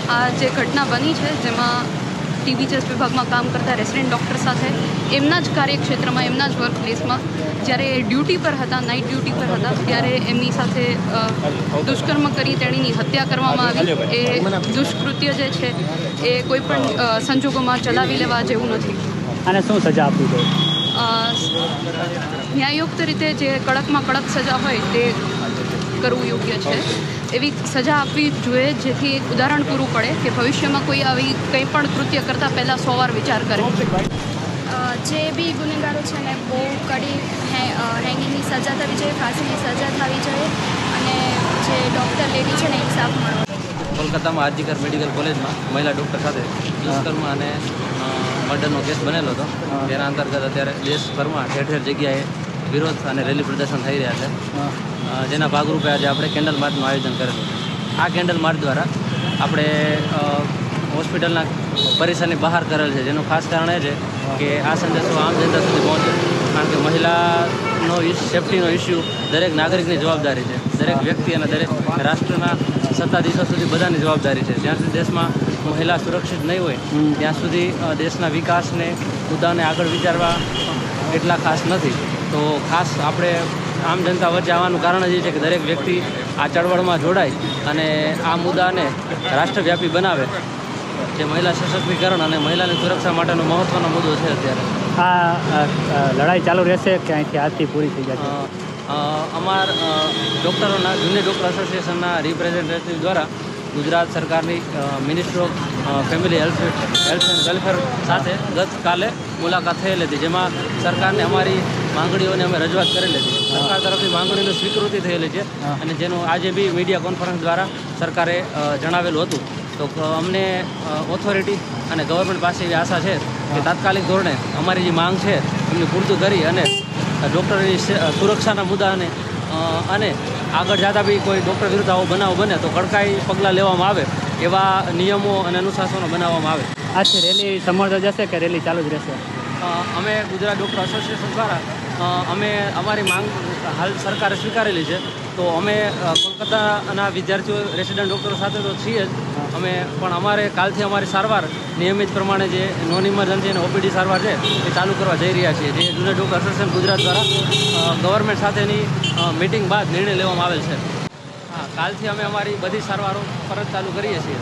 આ જે ઘટના બની છે જેમાં ટીબી વિભાગમાં કામ કરતા રેસિડેન્ટ ડૉક્ટર સાથે એમના જ કાર્યક્ષેત્રમાં એમના જ વર્ક પ્લેસમાં જ્યારે ડ્યુટી પર હતા, નાઇટ ડ્યુટી પર હતા, ત્યારે એમની સાથે દુષ્કર્મ કરી તેણીની હત્યા કરવામાં આવી. એ દુષ્કૃત્ય જે છે એ કોઈ પણ સંજોગોમાં ચલાવી લેવા જેવું નથી. અને શું સજા આપવી જોઈએ? ન્યાયયુક્ત રીતે જે કડકમાં કડક સજા હોય તે કરવું યોગ્ય છે. એવી સજા આપવી જોઈએ જેથી ઉદાહરણ પૂરું પડે કે ભવિષ્યમાં કોઈ આવી કંઈ પણ કૃત્ય કરતાં પહેલાં 100 વાર વિચાર કરે. જે બી ગુનેગારો છે ને બહુ કડી હેંગિંગની સજા થવી જોઈએ, ફાંસીની સજા થવી જોઈએ અને જે ડૉક્ટર લેડી છે ને ઇન્સાફ મળવો. કોલકાતામાં આરજીકર મેડિકલ કોલેજમાં મહિલા ડૉક્ટર સાથે દુષ્કર્મ અને મર્ડરનો કેસ બનેલો હતો. તેના અંતર્ગત અત્યારે દેશભરમાં ઠેર ઠેર જગ્યાએ વિરોધ અને રેલી પ્રદર્શન થઈ રહ્યા છે. જેના ભાગરૂપે આજે આપણે કેન્ડલ માર્ચનું આયોજન કરેલું છે. આ કેન્ડલ માર્ચ દ્વારા આપણે હોસ્પિટલના પરિસરની બહાર કરેલ છે, જેનું ખાસ કારણ એ છે કે આ સંદેશો આમ જનતા સુધી પહોંચે. કારણ કે મહિલાનો સેફ્ટીનો ઇસ્યુ દરેક નાગરિકની જવાબદારી છે. દરેક વ્યક્તિ અને દરેક રાષ્ટ્રના સત્તાધીશો સુધી બધાની જવાબદારી છે. જ્યાં સુધી દેશમાં મહિલા સુરક્ષિત નહીં હોય ત્યાં સુધી દેશના વિકાસને મુદ્દાને આગળ વિચારવા એટલા ખાસ નથી. તો ખાસ આપણે આમ જનતા વચ્ચે આવવાનું કારણ જ એ છે કે દરેક વ્યક્તિ આ ચળવળમાં જોડાય અને આ મુદ્દાને રાષ્ટ્રવ્યાપી બનાવે. જે મહિલા સશક્તિકરણ અને મહિલાની સુરક્ષા માટેનો મહત્ત્વનો મુદ્દો છે. અત્યારે આ લડાઈ ચાલુ રહેશે કે અહીંથી આજથી પૂરી થઈ જશે? ડૉક્ટરોના જુનિયર ડૉક્ટર એસોસિએશનના રિપ્રેઝેન્ટેટિવ દ્વારા ગુજરાત સરકારની minister of family health and welfare સાથે ગતકાલે મુલાકાત થયેલી હતી, જેમાં સરકારને અમારી માંગણીઓને અમે રજૂઆત કરેલી હતી. સરકાર તરફથી માંગણીની સ્વીકૃતિ થયેલી છે અને જેનું આજે બી મીડિયા કોન્ફરન્સ દ્વારા સરકારે જણાવેલું હતું. તો અમને ઓથોરિટી અને ગવર્મેન્ટ પાસે એવી આશા છે કે તાત્કાલિક ધોરણે અમારી જે માંગ છે એમની પૂર્તિ કરી અને ડૉક્ટરની સુરક્ષાના મુદ્દાને અને આગળ જતાં બી કોઈ ડૉક્ટર વિરુદ્ધ આવો બનાવ બને તો કડકાઈ પગલાં લેવામાં આવે એવા નિયમો અને અનુશાસનો બનાવવામાં આવે. આજથી રેલી સમર્થ જશે કે રેલી ચાલુ જ રહેશે? અમે ગુજરાત ડૉક્ટર એસોસિએશન દ્વારા અમે અમારી માંગ હાલ સરકારે સ્વીકારેલી છે. તો અમે કોલકાતાના વિદ્યાર્થીઓ રેસિડેન્ટ ડૉક્ટરો સાથે તો છીએ જ અમે, પણ અમારે કાલથી અમારી સારવાર નિયમિત પ્રમાણે જે નોન ઇમરજન્સી અને ઓપીડી સારવાર છે એ ચાલુ કરવા જઈ રહ્યા છીએ. જે જુનિયર ડૉક્ટર એસોસિએશન ગુજરાત દ્વારા ગવર્મેન્ટ સાથેની મિટિંગ બાદ નિર્ણય લેવામાં આવેલ છે. હા, કાલથી અમે અમારી બધી સારવારો ફરજ ચાલુ કરીએ છીએ.